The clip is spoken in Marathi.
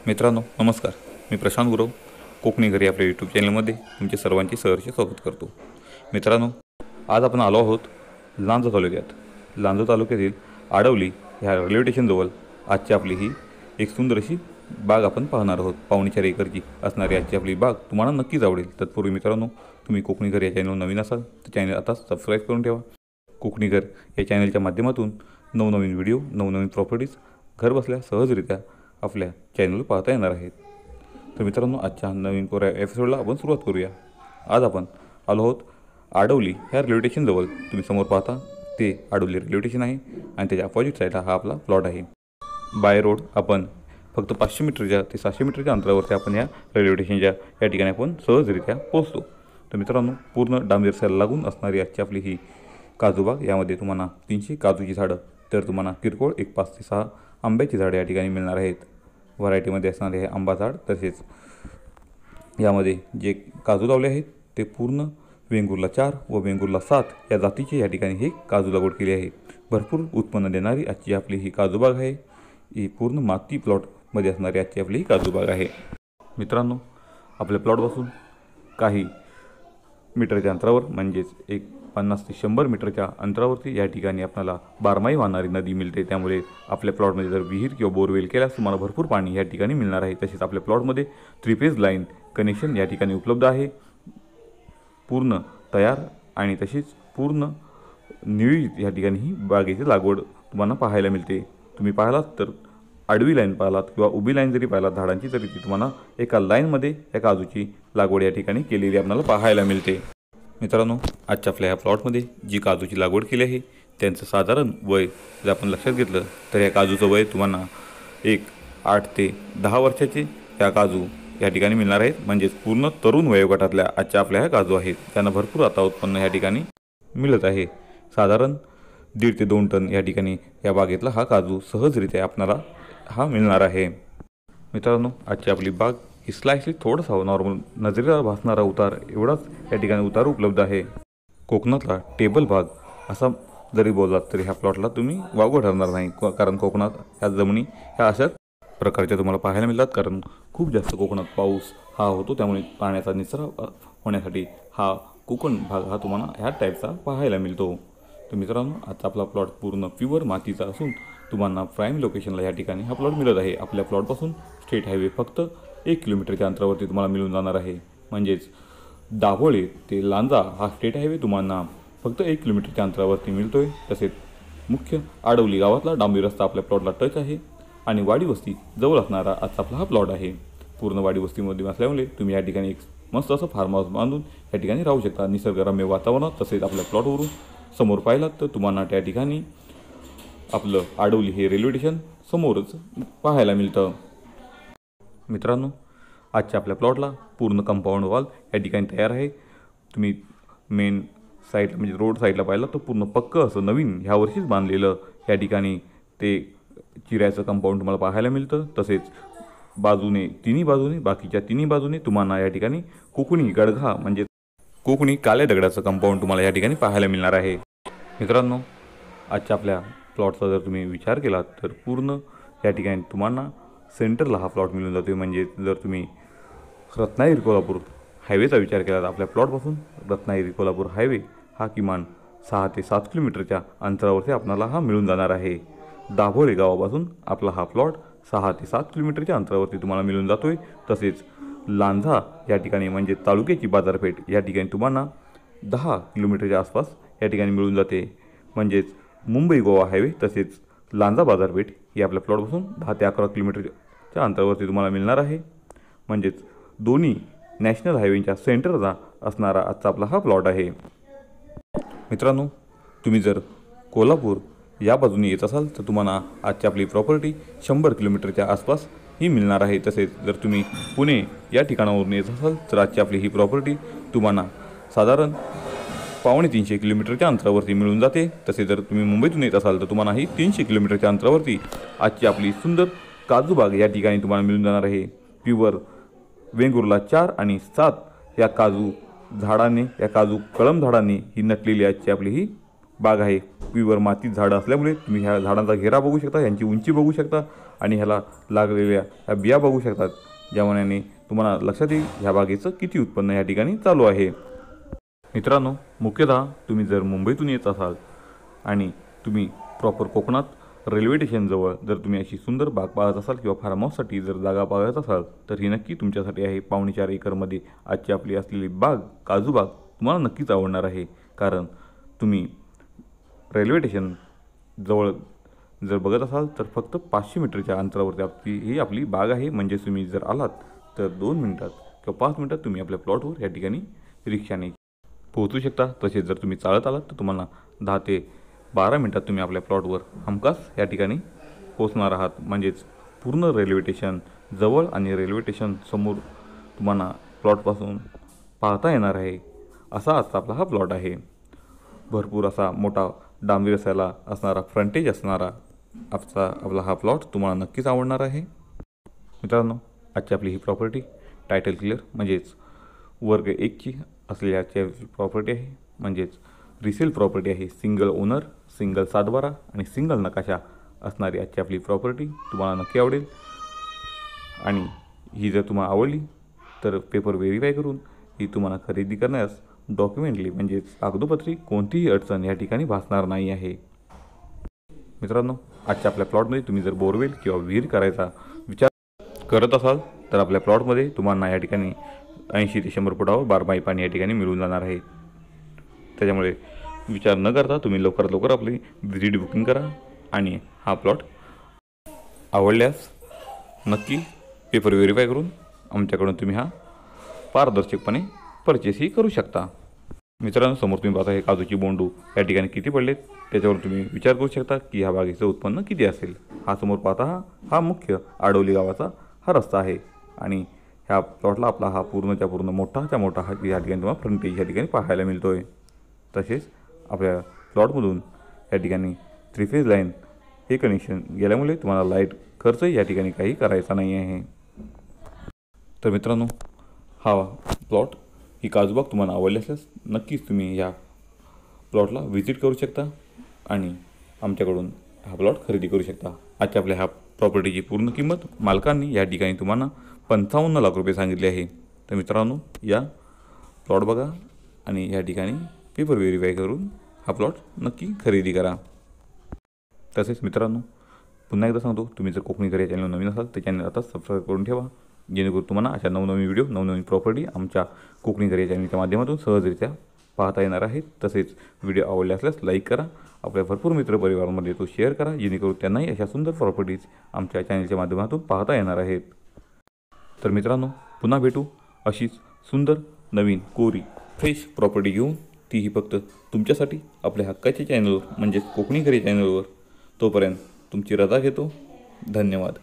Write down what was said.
मित्रांनो नमस्कार, मी प्रशांत गुरव कोकणी घरी आपल्या यूट्यूब चॅनलमध्ये तुमचे सर्वांचे सहर्ष स्वागत करतो। मित्रांनो, आज आपण आलो आहोत लांजा तालुक्यात। लांजा तालुक्यातील आडवली ह्या रेल्वे स्टेशनजवळ आजची आपली ही एक सुंदर अशी बाग आपण पाहणार आहोत। 4.5 एकरची असणारी आजची आपली बाग तुम्हाला नक्कीच आवडेल। तत्पूर्वी मित्रांनो, तुम्ही कोकणी घर या चॅनलवर नवीन असाल तर चॅनल आता सबस्क्राईब करून ठेवा। कोकणी घर या चॅनलच्या माध्यमातून नवनवीन व्हिडिओ, नवनवीन प्रॉपर्टीज घर बसल्या सहजरित्या आपल्या चॅनलवर पाहता येणार आहेत। तर मित्रांनो, आजच्या नवीन एपिसोडला आपण सुरुवात करूया। आज आपण आलो आहोत आडवली ह्या रेल्वे स्टेशनजवळ। तुम्ही समोर पाहता ते आडवली रेल्वे स्टेशन आहे आणि त्याच्या अपोजिट साईडला हा आपला प्लॉट आहे। बाय रोड आपण फक्त 500 मीटरच्या ते 700 मीटरच्या अंतरावरती आपण या रेल्वे स्टेशनच्या या ठिकाणी आपण सहजरित्या पोहोचतो। तर मित्रांनो, पूर्ण डांबेरसाला लागून असणारी आजची आपली ही काजूबाग, यामध्ये तुम्हाला 300 काजूची झाडं, तर तुम्हाला किरकोळ एक 5 ते 6 आंब्याची झाडं या ठिकाणी मिळणार आहेत। व्हरायटीमध्ये असणारे हे आंबा झाड, तसेच यामध्ये जे काजू लावले आहेत ते पूर्ण वेंगुर्ला 4 व वेंगुर्ला 7 या जातीचे या ठिकाणी हे काजू लागवड केली आहे। भरपूर उत्पन्न देणारी आजची आपली ही काजूबाग आहे। ही पूर्ण माती प्लॉटमध्ये असणारी आजची आपली ही काजूबाग आहे। मित्रांनो, आपल्या प्लॉटपासून काही मीटरच्या अंतरावर म्हणजेच एक 50 ते 100 मीटरच्या अंतरावरती या ठिकाणी आपल्याला बारमाही वाहणारी नदी मिळते। त्यामुळे आपल्या प्लॉटमध्ये जर विहीर किंवा बोरवेल केल्यास तुम्हाला भरपूर पाणी या ठिकाणी मिळणार आहे। तसेच आपल्या प्लॉटमध्ये 3 फेज लाईन कनेक्शन या ठिकाणी उपलब्ध आहे, पूर्ण तयार आणि तसेच पूर्ण नियोजित या ठिकाणी ही बागेची लागवड तुम्हाला पाहायला मिळते। तुम्ही पाहिलात तर आडवी लाईन पाहिलात किंवा उभी लाईन जरी पाहिलात झाडांची, तरी ती तुम्हाला एका लाईनमध्ये या काजूची लागवड या ठिकाणी केलेली आपल्याला पाहायला मिळते। मित्रांनो, आजच्या आपल्या ह्या प्लॉटमध्ये जी काजूची लागवड केली आहे त्यांचं साधारण वय जर आपण लक्षात घेतलं तर या काजूचं वय तुम्हाला एक 8 ते 10 वर्षाचे या काजू या ठिकाणी मिळणार आहेत। म्हणजेच पूर्ण तरुण वयोगटातल्या आजच्या आपल्या ह्या काजू आहेत, त्यांना भरपूर आता उत्पन्न या ठिकाणी मिळत आहे। साधारण 1.5 ते 2 टन या ठिकाणी या बागेतला हा काजू सहजरित्या आपल्याला हा मिळणार आहे। मित्रांनो, आजची आपली बाग ही स्लाइसली थोडासा नॉर्मल नजरेला भासणारा उतार एवढाच या ठिकाणी उतार उपलब्ध आहे। कोकणातला टेबल बाग असा जरी बोललात तरी ह्या प्लॉटला तुम्ही वावगं ठरणार नाही, कारण कोकणात ह्या जमिनी ह्या अशा प्रकारच्या तुम्हाला पाहायला मिळतात। कारण खूप जास्त कोकणात पाऊस हा होतो, त्यामुळे पाण्याचा निचरा होण्यासाठी हा कोकण भाग हा तुम्हाला ह्या टाईपचा पाहायला मिळतो। तर मित्रांनो, आता आपला प्लॉट पूर्ण प्युअर मातीचा असून तुम्हाला प्राईम लोकेशनला या ठिकाणी हा प्लॉट मिळत आहे। आपल्या प्लॉटपासून स्टेट हायवे फक्त 1 किलोमीटरच्या अंतरावरती तुम्हाला मिळून जाणार आहे। म्हणजेच दाभोळे ते लांजा हा स्टेट हायवे तुम्हाला फक्त 1 किलोमीटरच्या अंतरावरती मिळतोय। तसेच मुख्य आडवली गावातला डांबरी रस्ता आपल्या प्लॉटला टच आहे आणि वाडी वस्ती जवळ असणारा आजचा आपला हा प्लॉट आहे। पूर्ण वाडी वस्तीमध्ये असल्यामुळे तुम्ही या ठिकाणी एक मस्त असं फार्म हाऊस बांधून या ठिकाणी राहू शकता निसर्गरम्य वातावरणात। तसेच आपल्या प्लॉटवरून समोर पाहिलात तर तुम्हाला त्या ठिकाणी आपलं आडवली हे रेल्वे स्टेशन समोरच पाहायला मिळतं। मित्रांनो, आजच्या आपल्या प्लॉटला पूर्ण कंपाऊंड वॉल या ठिकाणी तयार आहे। तुम्ही मेन साईडला म्हणजे रोड साईडला पाहिलं तर पूर्ण पक्कं असं नवीन ह्या वर्षीच बांधलेलं या ठिकाणी ते चिऱ्याचं कंपाऊंड तुम्हाला पाहायला मिळतं। तसेच बाजूने तिन्ही बाजूने बाकीच्या तिन्ही बाजूने तुम्हाला या ठिकाणी कोकणी गडघा म्हणजे कोकणी काल्या दगडाचं कंपाऊंड तुम्हाला या ठिकाणी पाहायला मिळणार आहे। मित्रांनो, आजच्या आपल्या प्लॉटचा जर तुम्ही विचार केला तर पूर्ण या ठिकाणी तुम्हाला सेंटरला हा प्लॉट मिळून जातो। म्हणजे जर तुम्ही रत्नागिरी कोल्हापूर हायवेचा विचार केला तर आपल्या प्लॉटपासून रत्नागिरी कोल्हापूर हायवे हा किमान 6 ते 7 किलोमीटरच्या अंतरावरती आपल्याला हा मिळून जाणार आहे। दाभोळे गावापासून आपला हा प्लॉट 6 ते 7 किलोमीटरच्या अंतरावरती तुम्हाला मिळून जातोय। तसेच लांजा या ठिकाणी म्हणजे तालुक्याची बाजारपेठ या ठिकाणी तुम्हाला 10 किलोमीटरच्या आसपास या ठिकाणी मिळून जाते। म्हणजेच मुंबई गोवा हायवे तसेच लांजा बाजारपेठ ही आपल्या प्लॉटपासून 10 ते 11 किलोमीटरच्या अंतरावरती तुम्हाला मिळणार आहे। म्हणजेच दोन्ही नॅशनल हायवेच्या सेंटरचा असणारा आजचा आपला हा प्लॉट आहे। मित्रांनो, तुम्ही जर कोल्हापूर या बाजूने येत असाल तर तुम्हाला आजची आपली प्रॉपर्टी 100 किलोमीटरच्या आसपास ही मिळणार आहे। तसेच जर तुम्ही पुणे या ठिकाणावरून येत असाल तर आजची आपली ही प्रॉपर्टी तुम्हाला साधारण 250 किलोमीटरच्या अंतरावरती मिळून जाते। तसे जर तुम्ही मुंबईतून येत असाल तर तुम्हाला ही 300 किलोमीटरच्या अंतरावरती आजची आपली सुंदर काजूबाग या ठिकाणी तुम्हाला मिळून जाणार आहे। प्युअर वेंगुर्ला 4 आणि 7 या काजू झाडाने या काजू कळम झाडांनी ही नटलेली आजची आपली ही बाग आहे। पृथ्वीवर मातीत झाडं असल्यामुळे तुम्ही ह्या झाडांचा घेरा बघू शकता, यांची उंची बघू शकता आणि ह्याला लागलेल्या ह्या बिया बघू शकतात, ज्यामुळे तुम्हाला लक्षात येईल ह्या बागेचं किती उत्पन्न या ठिकाणी चालू आहे। मित्रांनो, मुख्यतः तुम्ही जर मुंबईतून येत असाल आणि तुम्ही प्रॉपर कोकणात रेल्वे स्टेशनजवळ जर तुम्ही अशी सुंदर बाग पाहत असाल किंवा फार्म हाऊससाठी जर जागा पाहत असाल तर ही नक्की तुमच्यासाठी आहे। 4.5 एकरमध्ये आजची आपली असलेली बाग, काजू बाग तुम्हाला नक्कीच आवडणार आहे, कारण तुम्ही रेल्वे स्टेशन जवळ जर बघत असाल तर फक्त 500 मीटरच्या अंतरावरती ही आपली बाग आहे। म्हणजे तुम्ही जर आलात तर 2 मिनिटात किंवा 5 मिनिटात तुम्ही आपल्या प्लॉटवर या ठिकाणी रिक्षाने पोहोचू शकता। तसेच जर तुम्ही चालत आलात तर तुम्हाला 10 ते 12 मिनिटात तुम्ही आपल्या प्लॉटवर हमखास या ठिकाणी पोहोचणार आहात। म्हणजेच पूर्ण रेल्वे स्टेशन जवळ आणि रेल्वे स्टेशन समोर तुम्हाला प्लॉटपासून पाहता येणार आहे, असा आजचा आपला हा प्लॉट आहे। भरपूर असा मोठा डांबरी रस्त्याला असणारा फ्रंटेज असणारा आपला हा प्लॉट तुम्हाला नक्कीच आवडणार आहे। मित्रांनो, आजची आपली ही प्रॉपर्टी टायटल क्लिअर म्हणजेच वर्ग 1ची असलेल्या प्रॉपर्टी आहे, म्हणजेच रिसेल प्रॉपर्टी आहे। सिंगल ओनर, सिंगल सातबारा आणि सिंगल नकाशा असणारी आजची आपली प्रॉपर्टी तुम्हाला नक्की आवडेल। आणि ही जर तुम्हाला आवडली तर पेपर व्हेरीफाय करून ही तुम्हाला खरेदी करण्यास डॉक्युमेंटली म्हणजेच कागदोपत्री कोणतीही अडचण या ठिकाणी भासणार नाही आहे। मित्रांनो, आजच्या आपल्या प्लॉटमध्ये तुम्ही जर बोरवेल किंवा विहीर करायचा विचार करत असाल तर आपल्या प्लॉटमध्ये तुम्हाला या ठिकाणी 80 ते 100 फुटावर 12 पाणी या ठिकाणी मिळून जाणार आहे। त्याच्यामुळे विचार न करता तुम्ही लवकरात लवकर आपली विजिट बुकिंग करा आणि हा प्लॉट आवडल्यास नक्की पेपर व्हेरीफाय करून आमच्याकडून तुम्ही हा पारदर्शकपणे परचेसही करू शकता। मित्रांनो, समोर तुम्ही पाहता हे काजूची बोंडू या ठिकाणी किती पडलेत त्याच्यावर तुम्ही विचार करू शकता की ह्या बागेचं उत्पन्न किती असेल। हा समोर पाहता हा मुख्य आडवली गावाचा हा रस्ता आहे आणि ह्या प्लॉटला आपला हा पूर्णच्या पूर्ण मोठाच्या मोठा हा या ठिकाणी तुम्हाला फ्रंटेज या ठिकाणी पाहायला मिळतो आहे। तसेच आपल्या प्लॉटमधून या ठिकाणी 3 फेज लाईन हे कनेक्शन गेल्यामुळे तुम्हाला लाईट खर्च या ठिकाणी काही करायचा नाही आहे। तर मित्रांनो, हा प्लॉट ही काजूबाग तुम्हाला आवडली असल्यास नक्कीच तुम्ही या प्लॉटला व्हिजिट करू शकता आणि आमच्याकडून हा प्लॉट खरेदी करू शकता। आजच्या आपल्या ह्या प्रॉपर्टीची पूर्ण किंमत मालकांनी या ठिकाणी तुम्हाला 55 लाख रुपये सांगितले आहे। तर मित्रांनो, या प्लॉट बघा आणि या ठिकाणी पेपर व्हेरीफाय करून हा प्लॉट नक्की खरेदी करा। तसेच मित्रांनो, पुन्हा एकदा सांगतो, तुम्ही जर कोकणी घर या चॅनल नवीन असाल तर चॅनल आता सबस्क्राईब करून ठेवा, जेणेकरून तुम्हाला अशा नवनवीन व्हिडिओ, नवनवीन प्रॉपर्टी आमच्या कोकणी घर या चॅनलच्या माध्यमातून सहजरित्या पाहता येणार आहेत। तसेच व्हिडिओ आवडले असल्यास लाईक करा, आपल्या भरपूर मित्रपरिवारामध्ये तो शेअर करा, जेणेकरून त्यांनाही अशा सुंदर प्रॉपर्टीज आमच्या चॅनलच्या माध्यमातून पाहता येणार आहेत। तर मित्रांनो, पुन्हा भेटू अशीच सुंदर नवीन कोरी फ्रेश प्रॉपर्टी घेऊन, तीही फक्त तुमच्यासाठी आपल्या हक्काच्या चॅनलवर म्हणजेच कोकणी घर चॅनलवर। तोपर्यंत तुमची रजा घेतो। धन्यवाद।